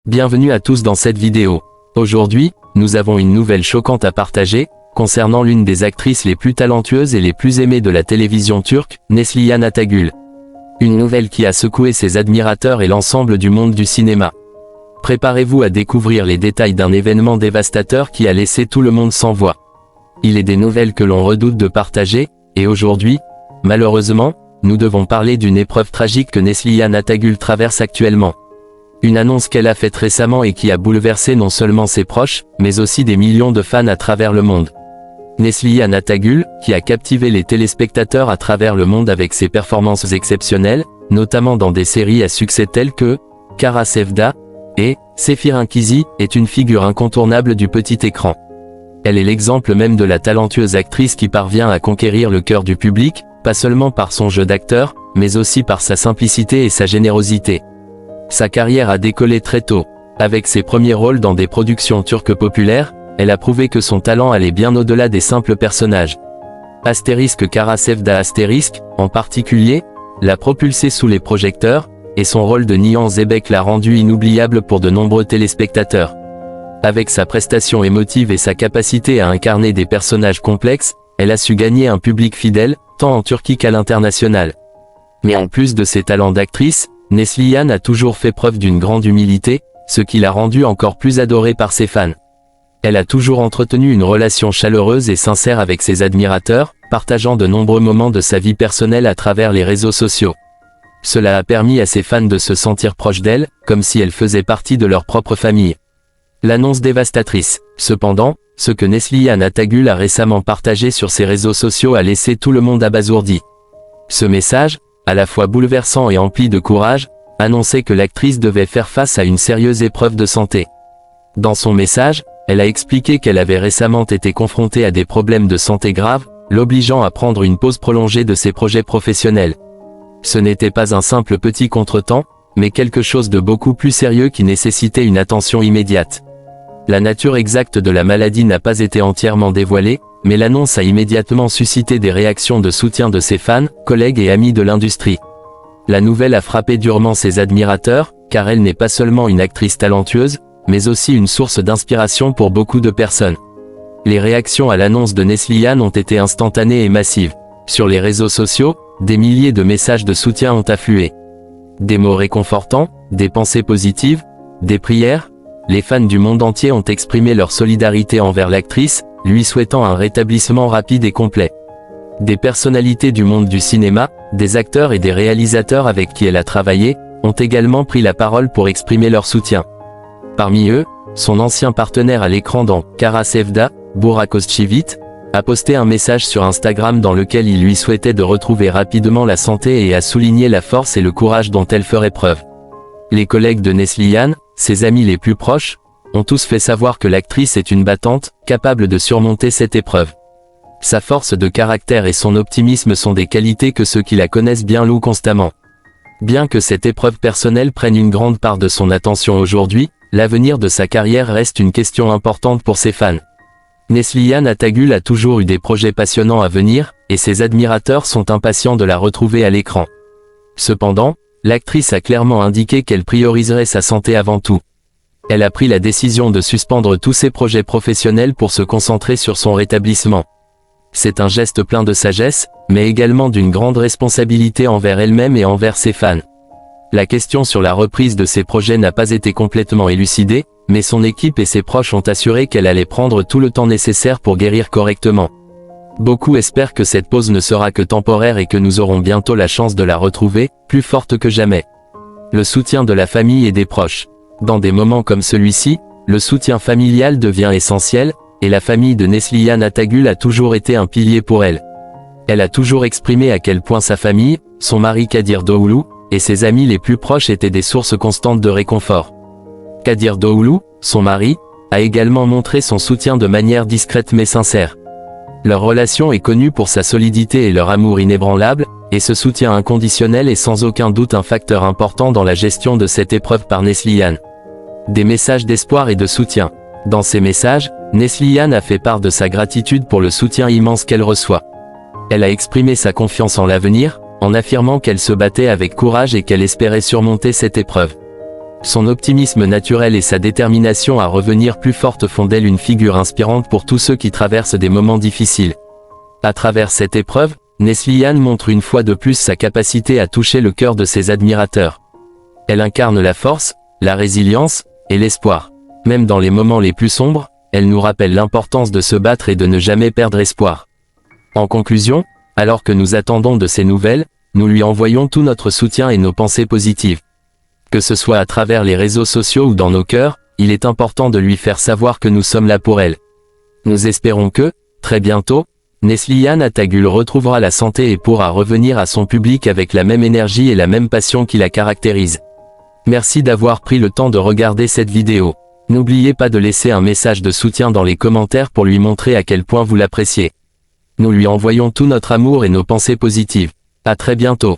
Bienvenue à tous dans cette vidéo. Aujourd'hui, nous avons une nouvelle choquante à partager, concernant l'une des actrices les plus talentueuses et les plus aimées de la télévision turque, Neslihan Atagül. Une nouvelle qui a secoué ses admirateurs et l'ensemble du monde du cinéma. Préparez-vous à découvrir les détails d'un événement dévastateur qui a laissé tout le monde sans voix. Il est des nouvelles que l'on redoute de partager, et aujourd'hui, malheureusement, nous devons parler d'une épreuve tragique que Neslihan Atagül traverse actuellement. Une annonce qu'elle a faite récemment et qui a bouleversé non seulement ses proches, mais aussi des millions de fans à travers le monde. Neslihan Atagül, qui a captivé les téléspectateurs à travers le monde avec ses performances exceptionnelles, notamment dans des séries à succès telles que Kara Sevda et Sefir-Inkizi, est une figure incontournable du petit écran. Elle est l'exemple même de la talentueuse actrice qui parvient à conquérir le cœur du public, pas seulement par son jeu d'acteur, mais aussi par sa simplicité et sa générosité. Sa carrière a décollé très tôt. Avec ses premiers rôles dans des productions turques populaires, elle a prouvé que son talent allait bien au-delà des simples personnages. Kara Sevda en particulier, l'a propulsée sous les projecteurs, et son rôle de Nihan Zeybek l'a rendu inoubliable pour de nombreux téléspectateurs. Avec sa prestation émotive et sa capacité à incarner des personnages complexes, elle a su gagner un public fidèle, tant en Turquie qu'à l'international. Mais en plus de ses talents d'actrice, Neslihan a toujours fait preuve d'une grande humilité, ce qui l'a rendue encore plus adorée par ses fans. Elle a toujours entretenu une relation chaleureuse et sincère avec ses admirateurs, partageant de nombreux moments de sa vie personnelle à travers les réseaux sociaux. Cela a permis à ses fans de se sentir proches d'elle, comme si elle faisait partie de leur propre famille. L'annonce dévastatrice. Cependant, ce que Neslihan Atagül a récemment partagé sur ses réseaux sociaux a laissé tout le monde abasourdi. Ce message, à la fois bouleversant et empli de courage, annonçait que l'actrice devait faire face à une sérieuse épreuve de santé. Dans son message, elle a expliqué qu'elle avait récemment été confrontée à des problèmes de santé graves, l'obligeant à prendre une pause prolongée de ses projets professionnels. Ce n'était pas un simple petit contretemps, mais quelque chose de beaucoup plus sérieux qui nécessitait une attention immédiate. La nature exacte de la maladie n'a pas été entièrement dévoilée, mais l'annonce a immédiatement suscité des réactions de soutien de ses fans, collègues et amis de l'industrie. La nouvelle a frappé durement ses admirateurs, car elle n'est pas seulement une actrice talentueuse, mais aussi une source d'inspiration pour beaucoup de personnes. Les réactions à l'annonce de Neslihan ont été instantanées et massives. Sur les réseaux sociaux, des milliers de messages de soutien ont afflué. Des mots réconfortants, des pensées positives, des prières. Les fans du monde entier ont exprimé leur solidarité envers l'actrice, lui souhaitant un rétablissement rapide et complet. Des personnalités du monde du cinéma, des acteurs et des réalisateurs avec qui elle a travaillé, ont également pris la parole pour exprimer leur soutien. Parmi eux, son ancien partenaire à l'écran dans Kara Sevda, Burak Özçivit, a posté un message sur Instagram dans lequel il lui souhaitait de retrouver rapidement la santé et a souligné la force et le courage dont elle ferait preuve. Les collègues de Neslihan, ses amis les plus proches, ont tous fait savoir que l'actrice est une battante, capable de surmonter cette épreuve. Sa force de caractère et son optimisme sont des qualités que ceux qui la connaissent bien louent constamment. Bien que cette épreuve personnelle prenne une grande part de son attention aujourd'hui, l'avenir de sa carrière reste une question importante pour ses fans. Neslihan Atagül a toujours eu des projets passionnants à venir, et ses admirateurs sont impatients de la retrouver à l'écran. Cependant, l'actrice a clairement indiqué qu'elle prioriserait sa santé avant tout. Elle a pris la décision de suspendre tous ses projets professionnels pour se concentrer sur son rétablissement. C'est un geste plein de sagesse, mais également d'une grande responsabilité envers elle-même et envers ses fans. La question sur la reprise de ses projets n'a pas été complètement élucidée, mais son équipe et ses proches ont assuré qu'elle allait prendre tout le temps nécessaire pour guérir correctement. Beaucoup espèrent que cette pause ne sera que temporaire et que nous aurons bientôt la chance de la retrouver, plus forte que jamais. Le soutien de la famille et des proches. Dans des moments comme celui-ci, le soutien familial devient essentiel, et la famille de Neslihan Atagül a toujours été un pilier pour elle. Elle a toujours exprimé à quel point sa famille, son mari Kadir Doğulu, et ses amis les plus proches étaient des sources constantes de réconfort. Kadir Doğulu, son mari, a également montré son soutien de manière discrète mais sincère. Leur relation est connue pour sa solidité et leur amour inébranlable, et ce soutien inconditionnel est sans aucun doute un facteur important dans la gestion de cette épreuve par Neslihan. Des messages d'espoir et de soutien. Dans ces messages, Neslihan a fait part de sa gratitude pour le soutien immense qu'elle reçoit. Elle a exprimé sa confiance en l'avenir, en affirmant qu'elle se battait avec courage et qu'elle espérait surmonter cette épreuve. Son optimisme naturel et sa détermination à revenir plus forte font d'elle une figure inspirante pour tous ceux qui traversent des moments difficiles. À travers cette épreuve, Neslihan montre une fois de plus sa capacité à toucher le cœur de ses admirateurs. Elle incarne la force, la résilience, et l'espoir. Même dans les moments les plus sombres, elle nous rappelle l'importance de se battre et de ne jamais perdre espoir. En conclusion, alors que nous attendons de ses nouvelles, nous lui envoyons tout notre soutien et nos pensées positives. Que ce soit à travers les réseaux sociaux ou dans nos cœurs, il est important de lui faire savoir que nous sommes là pour elle. Nous espérons que, très bientôt, Neslihan Atagül retrouvera la santé et pourra revenir à son public avec la même énergie et la même passion qui la caractérise. Merci d'avoir pris le temps de regarder cette vidéo. N'oubliez pas de laisser un message de soutien dans les commentaires pour lui montrer à quel point vous l'appréciez. Nous lui envoyons tout notre amour et nos pensées positives. À très bientôt.